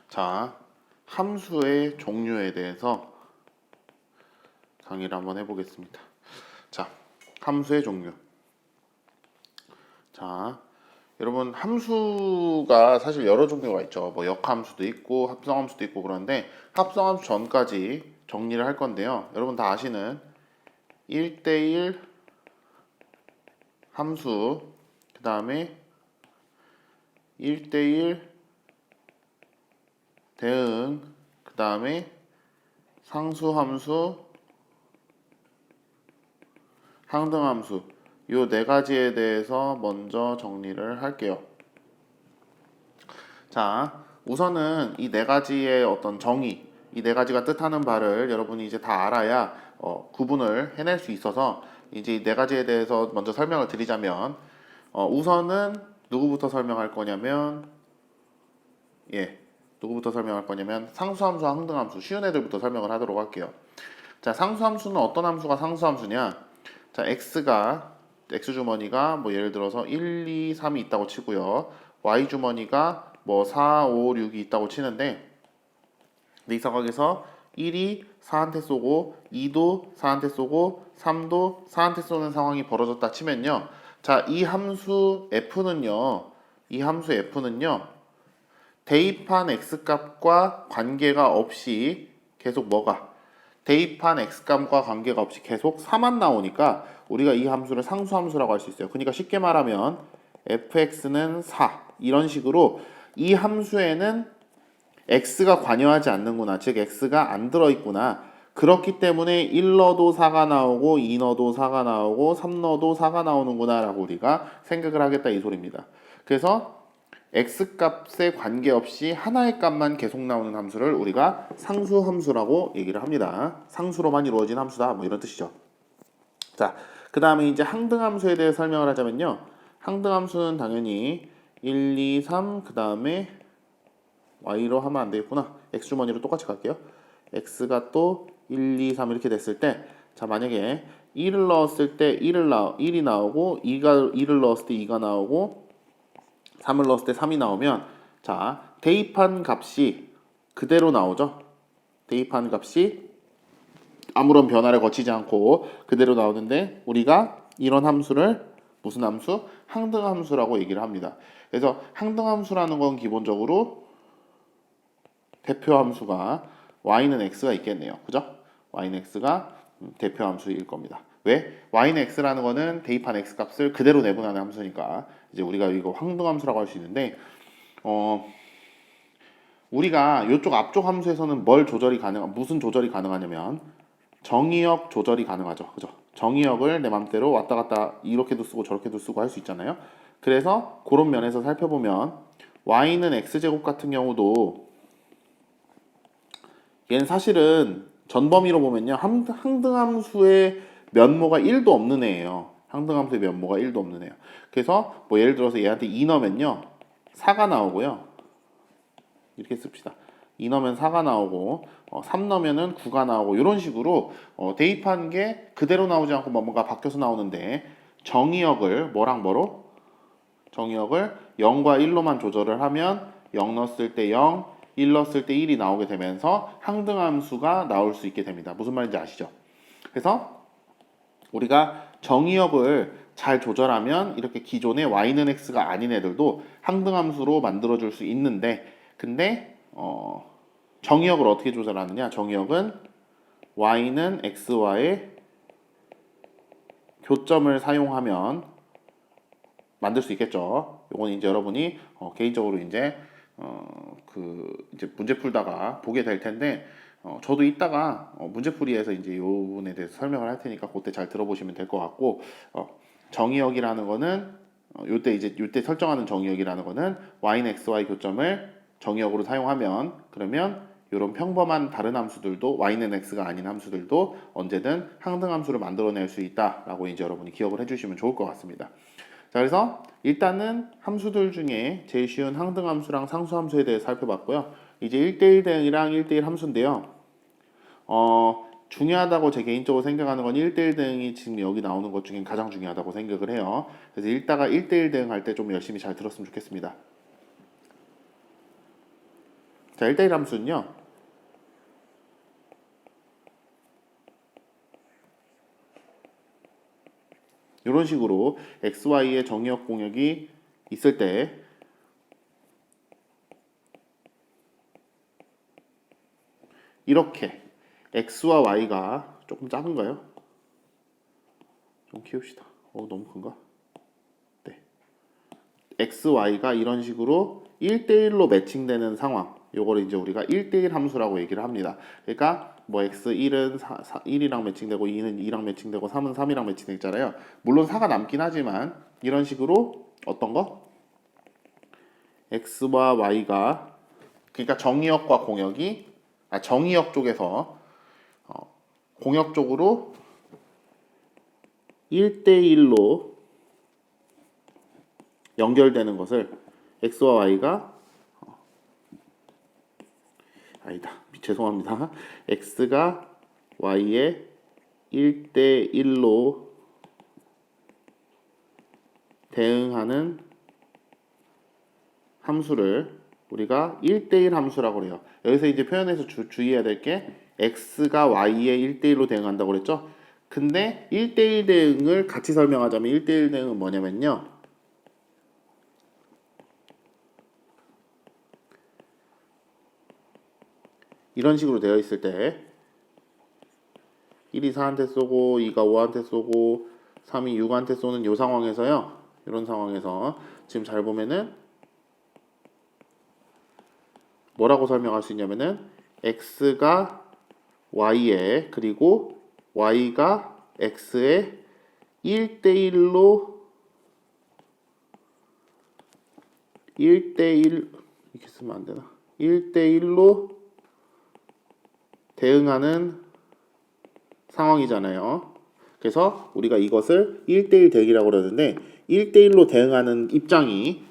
자, 함수의 종류에 대해서 강의를 한번 해보겠습니다. 자, 함수의 종류. 자, 여러분 함수가 사실 여러 종류가 있죠. 뭐 역함수도 있고 합성함수도 있고 그런데 합성함수 전까지 정리를 할 건데요. 여러분 다 아시는 1대1 함수, 그 다음에 1대1 대응, 그 다음에 상수함수, 항등함수, 요 네 가지에 대해서 먼저 정리를 할게요. 자, 우선은 이 네 가지의 어떤 정의, 이 네 가지가 뜻하는 바를 여러분이 이제 다 알아야 구분을 해낼 수 있어서 이제 이 네 가지에 대해서 먼저 설명을 드리자면 우선은 누구부터 설명할 거냐면 누구부터 설명할 거냐면 상수함수, 항등함수 쉬운 애들부터 설명을 하도록 할게요. 자, 상수함수는 어떤 함수가 상수함수냐? 자, x 주머니가 뭐 예를 들어서 1, 2, 3이 있다고 치고요. y 주머니가 뭐 4, 5, 6이 있다고 치는데 이 상황에서 1이 4한테 쏘고 2도 4한테 쏘고 3도 4한테 쏘는 상황이 벌어졌다 치면요. 자, 이 함수 f는요. 대입한 x값과 관계가 없이 계속 대입한 x값과 관계가 없이 계속 4만 나오니까 우리가 이 함수를 상수함수라고 할 수 있어요. 그러니까 쉽게 말하면 fx는 4 이런 식으로 이 함수에는 x가 관여하지 않는구나. 즉 x가 안 들어있구나. 그렇기 때문에 1 넣어도 4가 나오고 2 넣어도 4가 나오고 3 넣어도 4가 나오는구나 라고 우리가 생각을 하겠다 이 소리입니다. 그래서 x값에 관계없이 하나의 값만 계속 나오는 함수를 우리가 상수함수라고 얘기를 합니다. 상수로만 이루어진 함수다 뭐 이런 뜻이죠. 자, 그 다음에 이제 항등함수에 대해 설명을 하자면요. 항등함수는 당연히 1, 2, 3, 그 다음에 y로 하면 안 되겠구나. x주머니로 똑같이 갈게요. x가 또 1, 2, 3 이렇게 됐을 때, 자, 만약에 1을 넣었을 때 1이 나오고 2를 넣었을 때 2가 나오고 3을 넣었을 때 3이 나오면, 자, 대입한 값이 그대로 나오죠. 대입한 값이 아무런 변화를 거치지 않고 그대로 나오는데 우리가 이런 함수를 무슨 함수? 항등함수라고 얘기를 합니다. 그래서 항등함수라는 건 기본적으로 대표 함수가 y는 x가 있겠네요. 그죠? y는 x가 대표 함수일 겁니다. 왜? y는 x라는 거는 대입한 x 값을 그대로 내분하는 함수니까 이제 우리가 이거 항등함수라고 할 수 있는데 우리가 이쪽 앞쪽 함수에서는 무슨 조절이 가능하냐면 정의역 조절이 가능하죠. 그죠? 정의역을 내 맘대로 왔다 갔다 이렇게도 쓰고 저렇게도 쓰고 할 수 있잖아요. 그래서 그런 면에서 살펴보면 y는 x제곱 같은 경우도 얘는 사실은 전범위로 보면요. 항등함수의 면모가 1도 없는 애예요. 항등함수의 면모가 1도 없는 애예요. 그래서 뭐 예를 들어서 얘한테 2 넣으면요. 4가 나오고요. 이렇게 씁시다. 2 넣으면 4가 나오고 3 넣으면은 9가 나오고 이런 식으로 대입한 게 그대로 나오지 않고 뭔가 바뀌어서 나오는데 정의역을 정의역을 0과 1로만 조절을 하면 0 넣었을 때 0, 1 넣었을 때 1이 나오게 되면서 항등함수가 나올 수 있게 됩니다. 무슨 말인지 아시죠? 그래서 우리가 정의역을 잘 조절하면 이렇게 기존의 y는 x가 아닌 애들도 항등함수로 만들어줄 수 있는데 근데 정의역을 어떻게 조절하느냐? 정의역은 y는 x와의 교점을 사용하면 만들 수 있겠죠. 이건 이제 여러분이 개인적으로 이제 이제 문제 풀다가 보게 될 텐데 저도 이따가 문제풀이에서 이제 이 부분에 대해서 설명을 할 테니까 그때 잘 들어보시면 될 것 같고 정의역이라는 거는 요때 설정하는 정의역이라는 거는 y는 xy 교점을 정의역으로 사용하면 그러면 이런 평범한 다른 함수들도 y는 x가 아닌 함수들도 언제든 항등함수를 만들어낼 수 있다라고 이제 여러분이 기억을 해주시면 좋을 것 같습니다. 자, 그래서 일단은 함수들 중에 제일 쉬운 항등함수랑 상수함수에 대해 살펴봤고요. 이제 1대1 대응이랑 1대1 함수인데요. 중요하다고 제 개인적으로 생각하는 건 1대1 대응이 지금 여기 나오는 것 중에 가장 중요하다고 생각을 해요. 그래서 이따가 1대1 대응할 때 좀 열심히 잘 들었으면 좋겠습니다. 자, 1대1 함수는요. 이런 식으로 xy의 정의역 공역이 있을 때 이렇게 x와 y가 조금 작은가요? 좀 키웁시다. 너무 큰가? 네. x, y가 이런 식으로 1대1로 매칭되는 상황, 요거를 이제 우리가 1대1 함수라고 얘기를 합니다. 그러니까 뭐 x1은 1이랑 매칭되고 2는 2랑 매칭되고 3은 3이랑 매칭되잖아요. 물론 4가 남긴 하지만 이런 식으로 어떤 거? x와 y가 그러니까 정의역과 공역이 정의역 쪽에서 공역 쪽으로 1대1로 연결되는 것을 x와 y가 아니다. 죄송합니다. x가 y에 1대1로 대응하는 함수를 우리가 1대1 함수라고 그래요. 여기서 이제 표현해서 주의해야 될 게 x가 y에 1대1로 대응한다고 그랬죠? 근데 1대1 대응을 같이 설명하자면 1대1 대응은 뭐냐면요. 이런 식으로 되어 있을 때 1이 4한테 쏘고 2가 5한테 쏘고 3이 6한테 쏘는 이 상황에서요. 이런 상황에서 지금 잘 보면은 뭐라고 설명할 수 있냐면은 x가 y에 그리고 y가 x에 1대1로 1대1 이렇게 쓰면 안 되나? 1대1로 대응하는 상황이잖아요. 그래서 우리가 이것을 1대1 대응이라고 그러는데 1대1로 대응하는 입장이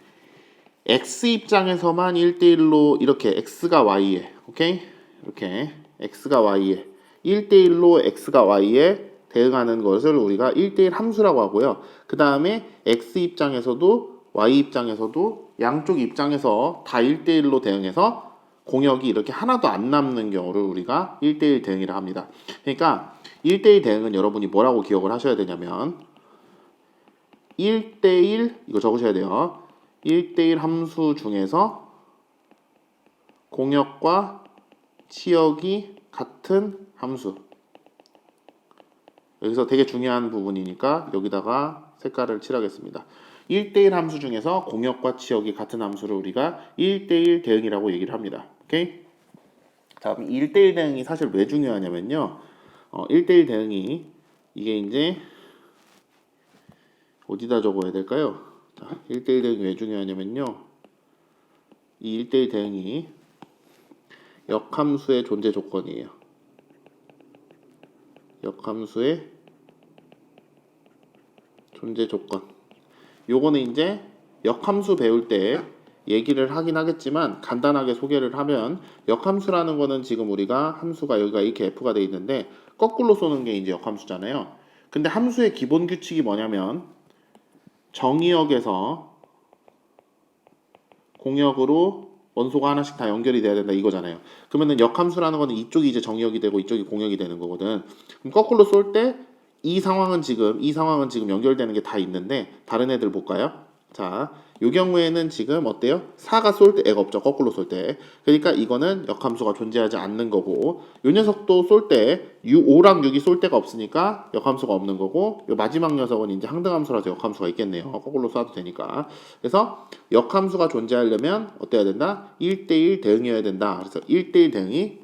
x 입장에서만 1대1로 이렇게 x가 y에 오케이? 이렇게 x가 y에 1대1로 x가 y에 대응하는 것을 우리가 1대1 함수라고 하고요. 그 다음에 x 입장에서도 y 입장에서도 양쪽 입장에서 다 1대1로 대응해서 공역이 이렇게 하나도 안 남는 경우를 우리가 1대1 대응이라 합니다. 그러니까 1대1 대응은 여러분이 뭐라고 기억을 하셔야 되냐면 1대1 이거 적으셔야 돼요. 1대1 함수 중에서 공역과 치역이 같은 함수. 여기서 되게 중요한 부분이니까 여기다가 색깔을 칠하겠습니다. 1대1 함수 중에서 공역과 치역이 같은 함수를 우리가 1대1 대응이라고 얘기를 합니다. 오케이? 자, 그럼 1대1 대응이 사실 왜 중요하냐면요. 1대1 대응이 이게 이제 어디다 적어야 될까요? 자, 1대1 대응이 왜 중요하냐면요. 이 1대1 대응이 역함수의 존재 조건이에요. 역함수의 존재 조건. 요거는 이제 역함수 배울 때 얘기를 하긴 하겠지만 간단하게 소개를 하면 역함수라는 거는 지금 우리가 함수가 여기가 이렇게 f가 돼 있는데 거꾸로 쏘는 게 이제 역함수잖아요. 근데 함수의 기본 규칙이 뭐냐면 정의역에서 공역으로 원소가 하나씩 다 연결이 돼야 된다 이거잖아요. 그러면은 역함수라는 거는 이쪽이 이제 정의역이 되고 이쪽이 공역이 되는 거거든. 그럼 거꾸로 쏠 때 이 상황은 지금 연결되는 게 다 있는데 다른 애들 볼까요? 자, 이 경우에는 지금 어때요? 4가 쏠 때 애가 없죠. 거꾸로 쏠 때. 그러니까 이거는 역함수가 존재하지 않는 거고 이 녀석도 쏠 때 5랑 6이 쏠 때가 없으니까 역함수가 없는 거고 이 마지막 녀석은 이제 항등함수라서 역함수가 있겠네요. 거꾸로 쏴도 되니까. 그래서 역함수가 존재하려면 어때야 된다? 1대1 대응이어야 된다. 그래서 1대1 대응이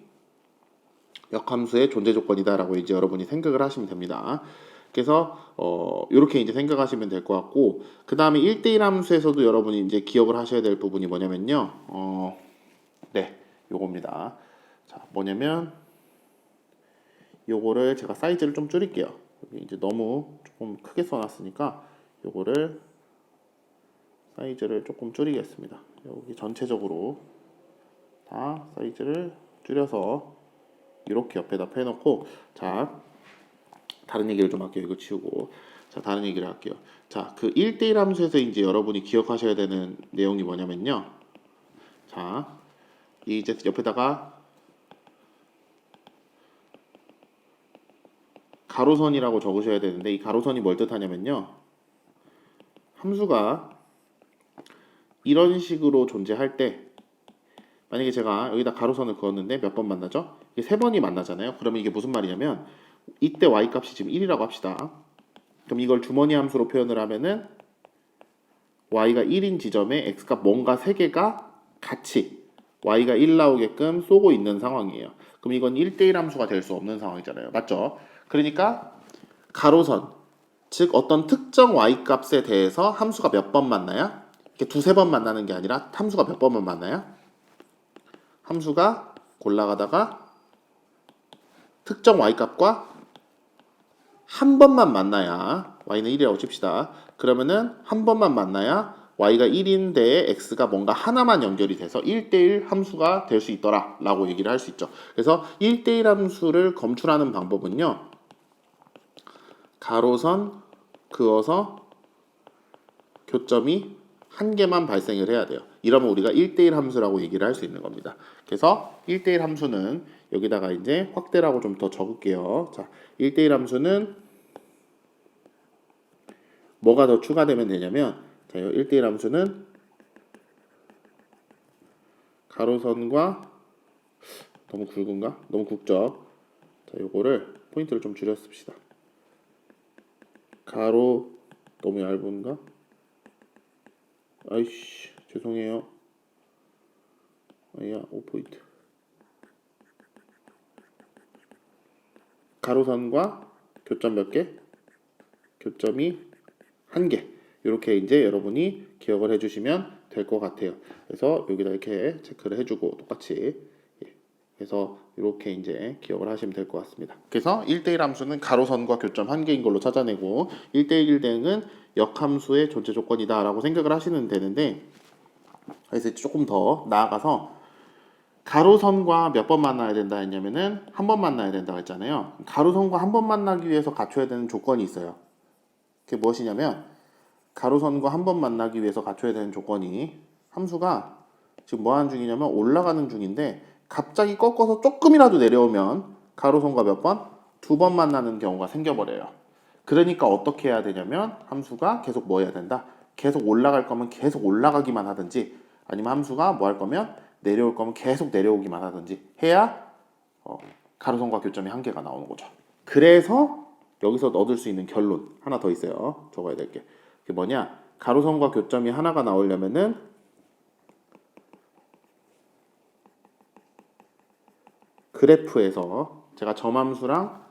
역함수의 존재 조건이다라고 이제 여러분이 생각을 하시면 됩니다. 그래서 이렇게 이제 생각하시면 될 것 같고 그 다음에 1대1 함수에서도 여러분이 이제 기억을 하셔야 될 부분이 뭐냐면요. 네, 요겁니다. 자, 뭐냐면 요거를 제가 사이즈를 좀 줄일게요. 여기 이제 너무 조금 크게 써놨으니까 요거를 사이즈를 조금 줄이겠습니다. 여기 전체적으로 다 사이즈를 줄여서 이렇게 옆에다 펴놓고 자 다른 얘기를 좀 할게요. 이거 치우고 자 다른 얘기를 할게요. 자 그 1대1 함수에서 이제 여러분이 기억하셔야 되는 내용이 뭐냐면요. 자 이제 옆에다가 가로선이라고 적으셔야 되는데 이 가로선이 뭘 뜻하냐면요. 함수가 이런 식으로 존재할 때 만약에 제가 여기다 가로선을 그었는데 몇 번 만나죠? 이게 세 번이 만나잖아요. 그러면 이게 무슨 말이냐면 이때 y값이 지금 1이라고 합시다. 그럼 이걸 주머니 함수로 표현을 하면은 y가 1인 지점에 x값 뭔가 3개가 같이 y가 1 나오게끔 쏘고 있는 상황이에요. 그럼 이건 1대1 함수가 될 수 없는 상황이잖아요. 맞죠? 그러니까 가로선, 즉 어떤 특정 y값에 대해서 함수가 몇 번 만나요? 이렇게 두세 번 만나는 게 아니라 함수가 몇 번만 만나요? 함수가 골라가다가 특정 y값과 한 번만 만나야 y는 1이라고 칩시다. 그러면은 한 번만 만나야 y가 1인데 x가 뭔가 하나만 연결이 돼서 1대1 함수가 될 수 있더라 라고 얘기를 할 수 있죠. 그래서 1대1 함수를 검출하는 방법은요. 가로선 그어서 교점이 한 개만 발생을 해야 돼요. 이러면 우리가 1대1 함수라고 얘기를 할 수 있는 겁니다. 그래서 1대1 함수는 여기다가 이제 확대라고 좀 더 적을게요. 자, 1대1 함수는 뭐가 더 추가되면 되냐면 자, 1대1 함수는 가로선과 너무 굵은가? 너무 굵죠? 자, 요거를 포인트를 좀 줄였습시다. 가로 너무 얇은가? 아이씨 죄송해요. 아야 5포인트. 가로선과 교점 몇 개? 교점이 한 개. 이렇게 이제 여러분이 기억을 해주시면 될 것 같아요. 그래서 여기다 이렇게 체크를 해주고 똑같이 그래서 이렇게 이제 기억을 하시면 될 것 같습니다. 그래서 1대1 함수는 가로선과 교점 한 개인 걸로 찾아내고 1대1 대응은 역함수의 존재 조건이다 라고 생각을 하시면 되는데 그래서 조금 더 나아가서 가로선과 몇 번 만나야 된다 했냐면은 한 번 만나야 된다고 했잖아요. 가로선과 한 번 만나기 위해서 갖춰야 되는 조건이 있어요. 그게 무엇이냐면 가로선과 한 번 만나기 위해서 갖춰야 되는 조건이 함수가 지금 뭐 하는 중이냐면 올라가는 중인데 갑자기 꺾어서 조금이라도 내려오면 가로선과 몇 번? 2번 만나는 경우가 생겨버려요. 그러니까 어떻게 해야 되냐면 함수가 계속 뭐 해야 된다? 계속 올라갈 거면 계속 올라가기만 하든지 아니면 함수가 뭐 할 거면 내려올 거면 계속 내려오기만 하든지 해야 가로선과 교점이 한 개가 나오는 거죠. 그래서 여기서 얻을 수 있는 결론 하나 더 있어요. 적어야 될 게. 그게 뭐냐? 가로선과 교점이 하나가 나오려면은 그래프에서 제가 점함수랑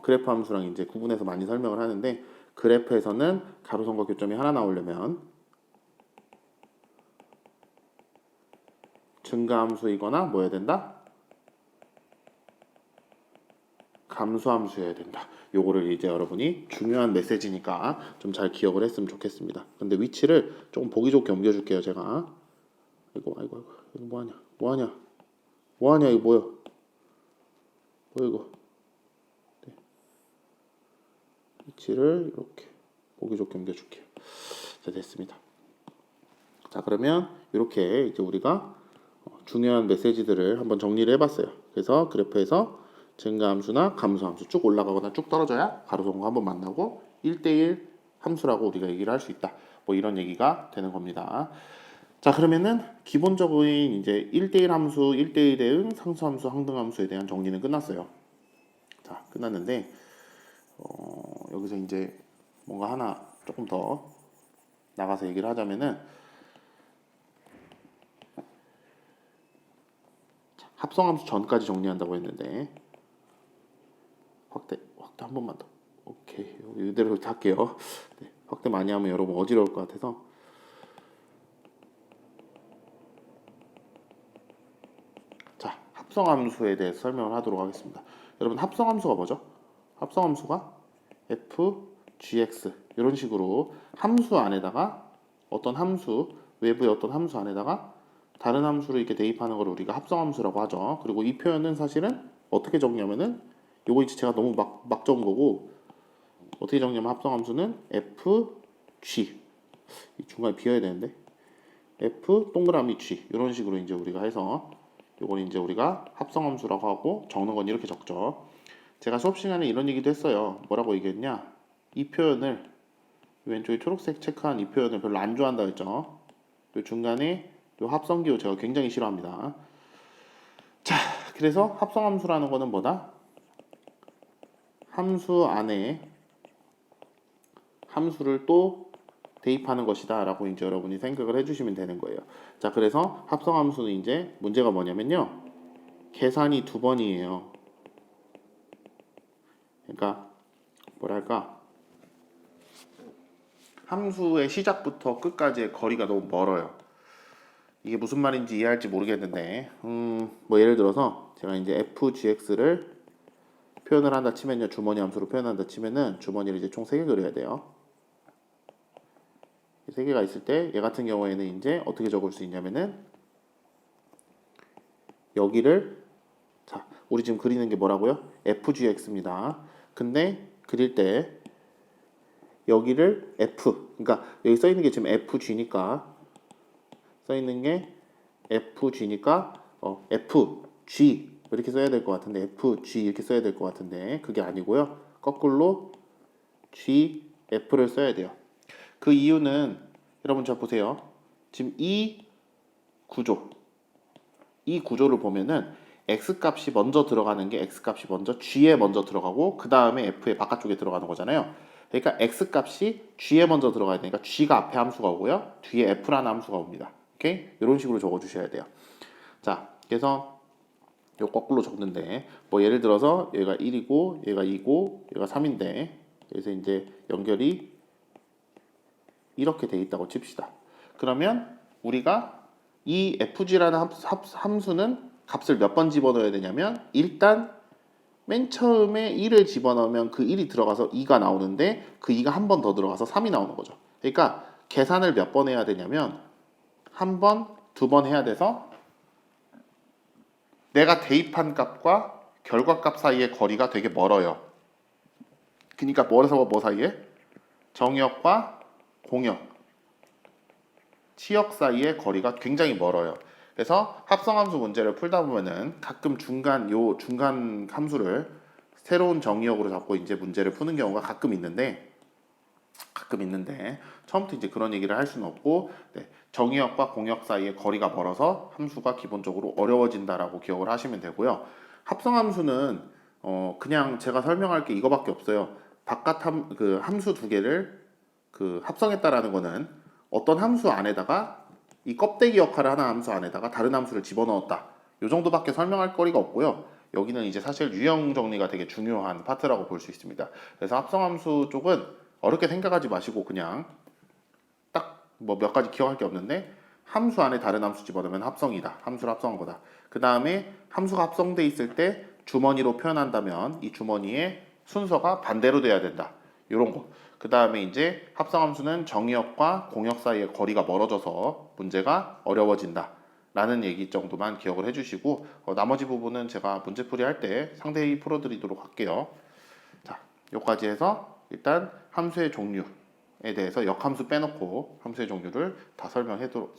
그래프 함수랑 이제 구분해서 많이 설명을 하는데 그래프에서는 가로선과 교점이 하나 나오려면 증가함수이거나 뭐 해야 된다? 감소함수여야 된다. 요거를 이제 여러분이 중요한 메시지니까 좀 잘 기억을 했으면 좋겠습니다. 근데 위치를 조금 보기 좋게 옮겨줄게요. 제가 아이고 이거 뭐하냐 이거 뭐야 이거 네. 위치를 이렇게 보기 좋게 옮겨줄게요. 자 됐습니다. 자 그러면 이렇게 이제 우리가 중요한 메시지들을 한번 정리를 해봤어요. 그래서 그래프에서 증가함수나 감소함수 쭉 올라가거나 쭉 떨어져야 가로선과 한번 만나고 1대1 함수라고 우리가 얘기를 할 수 있다. 뭐 이런 얘기가 되는 겁니다. 자 그러면은 기본적인 이제 1대1 함수, 1대1 대응, 상수함수, 항등함수에 대한 정리는 끝났어요. 자 끝났는데 여기서 이제 뭔가 하나 조금 더 나가서 얘기를 하자면은 합성함수 전까지 정리한다고 했는데 확대 한 번만 더. 오케이 이대로 할게요. 네, 확대 많이 하면 여러분 어지러울 것 같아서 자 합성함수에 대해서 설명을 하도록 하겠습니다. 여러분 합성함수가 뭐죠? 합성함수가 f, gx 이런 식으로 함수 안에다가 어떤 함수 외부의 어떤 함수 안에다가 다른 함수를 이렇게 대입하는 걸 우리가 합성함수라고 하죠. 그리고 이 표현은 사실은 어떻게 적냐면은 요거 이제 제가 너무 막 적은 거고 어떻게 적냐면 합성함수는 f, g 이 중간에 비어야 되는데 f 동그라미 g 이런 식으로 이제 우리가 해서 요건 이제 우리가 합성함수라고 하고 적는 건 이렇게 적죠. 제가 수업 시간에 이런 얘기도 했어요. 뭐라고 얘기했냐? 이 표현을 왼쪽에 초록색 체크한 이 표현을 별로 안 좋아한다 했죠. 또 중간에 또 합성기호 제가 굉장히 싫어합니다. 자, 그래서 합성함수라는 거는 뭐다? 함수 안에 함수를 또 대입하는 것이다 라고 이제 여러분이 생각을 해주시면 되는 거예요. 자, 그래서 합성함수는 이제 문제가 뭐냐면요, 계산이 두 번이에요. 그러니까 뭐랄까, 함수의 시작부터 끝까지의 거리가 너무 멀어요. 이게 무슨 말인지 이해할지 모르겠는데, 뭐 예를 들어서 제가 이제 fgx를 표현을 한다 치면요, 주머니 함수로 표현한다 치면은 주머니를 이제 총 3개 그려야 돼요. 3개가 있을 때 얘 같은 경우에는 이제 어떻게 적을 수 있냐면은 여기를, 자, 우리 지금 그리는 게 뭐라고요? fgx입니다. 근데 그릴 때 여기를 f, 그러니까 여기 써 있는 게 지금 fg니까, 써 있는 게 fg니까 fg 이렇게 써야 될 것 같은데, fg 이렇게 써야 될 것 같은데 그게 아니고요. 거꾸로 gf를 써야 돼요. 그 이유는 여러분 잘 보세요. 지금 이 구조를 보면은 x 값이 먼저 들어가는 게 x 값이 먼저 g에 먼저 들어가고 그 다음에 f의 바깥쪽에 들어가는 거잖아요. 그러니까 x 값이 g에 먼저 들어가야 되니까 g가 앞에 함수가 오고요, 뒤에 f라는 함수가 옵니다. 오케이? 이런 식으로 적어 주셔야 돼요. 자, 그래서 요 거꾸로 적는데, 뭐 예를 들어서 얘가 1이고 얘가 2고 얘가 3인데, 그래서 이제 연결이 이렇게 돼 있다고 칩시다. 그러면 우리가 이 fg라는 함수는 값을 몇 번 집어넣어야 되냐면, 일단 맨 처음에 1을 집어넣으면 그 1이 들어가서 2가 나오는데 그 2가 한 번 더 들어가서 3이 나오는 거죠. 그러니까 계산을 몇 번 해야 되냐면 한 번, 두 번 해야 돼서 내가 대입한 값과 결과값 사이의 거리가 되게 멀어요. 그러니까 뭐에서 뭐 사이에? 정역과 공역, 치역 사이의 거리가 굉장히 멀어요. 그래서 합성함수 문제를 풀다 보면은 가끔 중간 함수를 새로운 정의역으로 잡고 이제 문제를 푸는 경우가 가끔 있는데 처음부터 이제 그런 얘기를 할 수는 없고, 네, 정의역과 공역 사이의 거리가 멀어서 함수가 기본적으로 어려워진다라고 기억을 하시면 되고요. 합성함수는 그냥 제가 설명할 게 이거밖에 없어요. 그 함수 두 개를 그 합성했다라는 거는 어떤 함수 안에다가 이 껍데기 역할을 하는 함수 안에다가 다른 함수를 집어넣었다, 요 정도밖에 설명할 거리가 없고요. 여기는 이제 사실 유형 정리가 되게 중요한 파트라고 볼 수 있습니다. 그래서 합성함수 쪽은 어렵게 생각하지 마시고 그냥 딱 뭐 몇 가지 기억할 게 없는데, 함수 안에 다른 함수 집어넣으면 합성이다, 함수를 합성한 거다. 그 다음에 함수가 합성돼 있을 때 주머니로 표현한다면 이 주머니의 순서가 반대로 돼야 된다, 요런 거. 그 다음에 이제 합성함수는 정의역과 공역 사이의 거리가 멀어져서 문제가 어려워진다 라는 얘기 정도만 기억을 해주시고, 나머지 부분은 제가 문제풀이 할 때 상세히 풀어드리도록 할게요. 자, 여기까지 해서 일단 함수의 종류에 대해서 역함수 빼놓고 함수의 종류를 다 설명했어요.